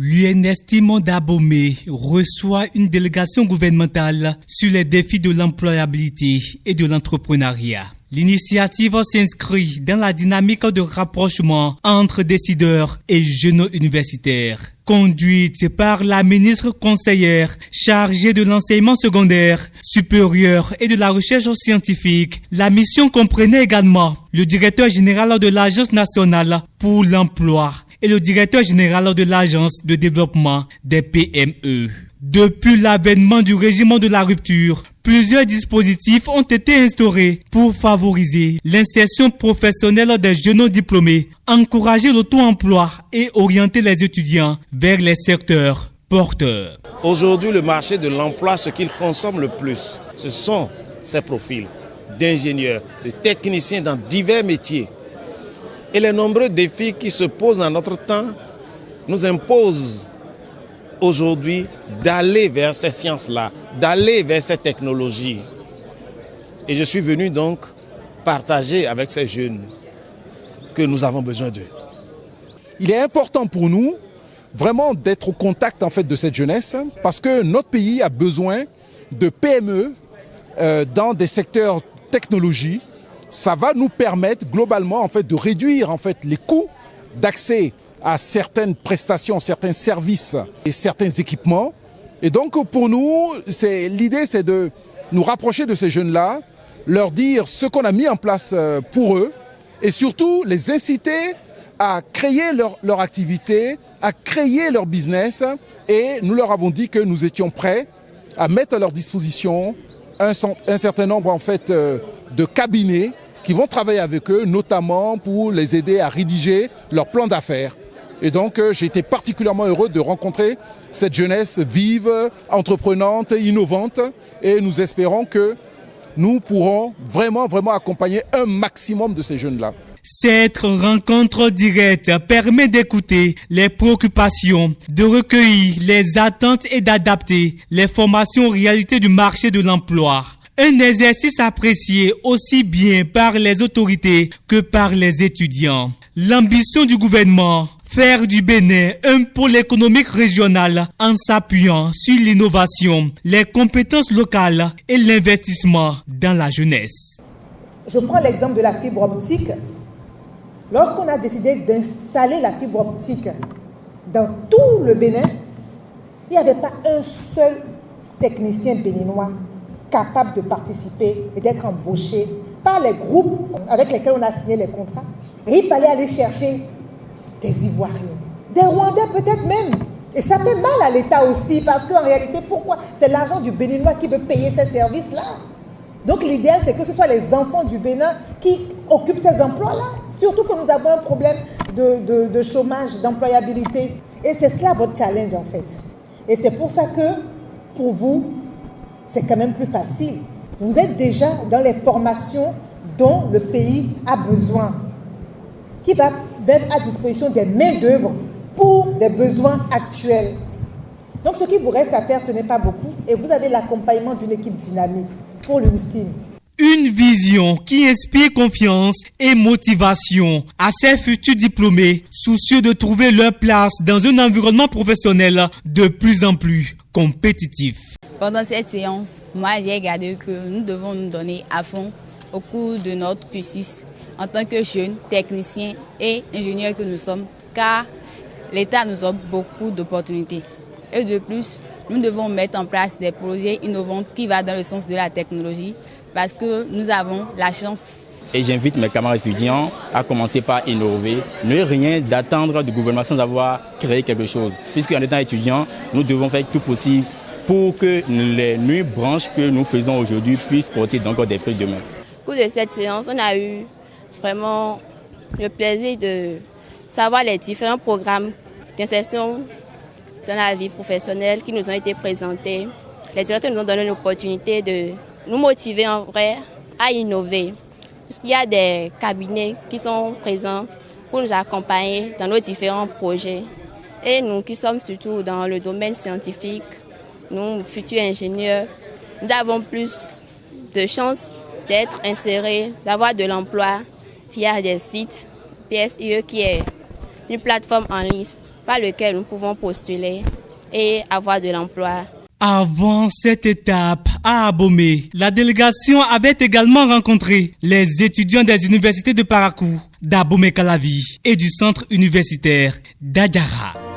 L'UNSTIM d'Abomey reçoit une délégation gouvernementale sur les défis de l'employabilité et de l'entrepreneuriat. L'initiative s'inscrit dans la dynamique de rapprochement entre décideurs et jeunes universitaires. Conduite par la ministre conseillère chargée de l'enseignement secondaire, supérieur et de la recherche scientifique, la mission comprenait également le directeur général de l'Agence nationale pour l'emploi et le directeur général de l'Agence de développement des PME. Depuis l'avènement du régime de la rupture, plusieurs dispositifs ont été instaurés pour favoriser l'insertion professionnelle des jeunes diplômés, encourager l'auto-emploi et orienter les étudiants vers les secteurs porteurs. Aujourd'hui, le marché de l'emploi, ce qu'il consomme le plus, ce sont ces profils d'ingénieurs, de techniciens dans divers métiers. Et les nombreux défis qui se posent dans notre temps nous imposent aujourd'hui d'aller vers ces sciences-là, d'aller vers ces technologies. Et je suis venu donc partager avec ces jeunes que nous avons besoin d'eux. Il est important pour nous vraiment d'être au contact en fait de cette jeunesse parce que notre pays a besoin de PME dans des secteurs technologie. Ça va nous permettre globalement en fait de réduire en fait les coûts d'accès à certaines prestations, certains services et certains équipements. Et donc pour nous, l'idée c'est de nous rapprocher de ces jeunes-là, leur dire ce qu'on a mis en place pour eux et surtout les inciter à créer leur activité, à créer leur business. Et nous leur avons dit que nous étions prêts à mettre à leur disposition un certain nombre en fait de cabinets qui vont travailler avec eux, notamment pour les aider à rédiger leur plan d'affaires. Et donc j'ai été particulièrement heureux de rencontrer cette jeunesse vive, entreprenante, innovante. Et nous espérons que nous pourrons vraiment accompagner un maximum de ces jeunes-là. Cette rencontre directe permet d'écouter les préoccupations, de recueillir les attentes et d'adapter les formations aux réalités du marché de l'emploi. Un exercice apprécié aussi bien par les autorités que par les étudiants. L'ambition du gouvernement, faire du Bénin un pôle économique régional en s'appuyant sur l'innovation, les compétences locales et l'investissement dans la jeunesse. Je prends l'exemple de la fibre optique. Lorsqu'on a décidé d'installer la fibre optique dans tout le Bénin, il n'y avait pas un seul technicien béninois capable de participer et d'être embauché par les groupes avec lesquels on a signé les contrats. Et il fallait aller chercher des Ivoiriens, des Rwandais peut-être même. Et ça fait mal à l'État aussi, parce qu'en réalité, pourquoi? C'est l'argent du Béninois qui veut payer ces services-là. Donc l'idéal, c'est que ce soit les enfants du Bénin qui occupent ces emplois-là. Surtout que nous avons un problème de chômage, d'employabilité. Et c'est cela votre challenge en fait. Et c'est pour ça que, pour vous, c'est quand même plus facile. Vous êtes déjà dans les formations dont le pays a besoin, qui va mettre à disposition des main-d'œuvre pour des besoins actuels. Donc ce qui vous reste à faire, ce n'est pas beaucoup. Et vous avez l'accompagnement d'une équipe dynamique pour l'UNSTIM. Une vision qui inspire confiance et motivation à ces futurs diplômés soucieux de trouver leur place dans un environnement professionnel de plus en plus compétitif. Pendant cette séance, moi j'ai regardé que nous devons nous donner à fond au cours de notre cursus en tant que jeunes techniciens et ingénieurs que nous sommes, car l'État nous offre beaucoup d'opportunités. Et de plus, nous devons mettre en place des projets innovants qui vont dans le sens de la technologie parce que nous avons la chance. Et j'invite mes camarades étudiants à commencer par innover, ne rien d'attendre du gouvernement sans avoir créé quelque chose. Puisqu'en étant étudiants, nous devons faire tout possible pour que les nuits branches que nous faisons aujourd'hui puissent porter donc des fruits demain. Au cours de cette séance, on a eu vraiment le plaisir de savoir les différents programmes d'insertion dans la vie professionnelle qui nous ont été présentés. Les directeurs nous ont donné l'opportunité de nous motiver en vrai à innover. Puisqu'il y a des cabinets qui sont présents pour nous accompagner dans nos différents projets. Et nous qui sommes surtout dans le domaine scientifique, nous, futurs ingénieurs, nous avons plus de chances d'être insérés, d'avoir de l'emploi via des sites PSIE qui est une plateforme en ligne par lequel nous pouvons postuler et avoir de l'emploi. Avant cette étape à Abomey, la délégation avait également rencontré les étudiants des universités de Parakou, d'Abomey-Calavi et du centre universitaire d'Adjara.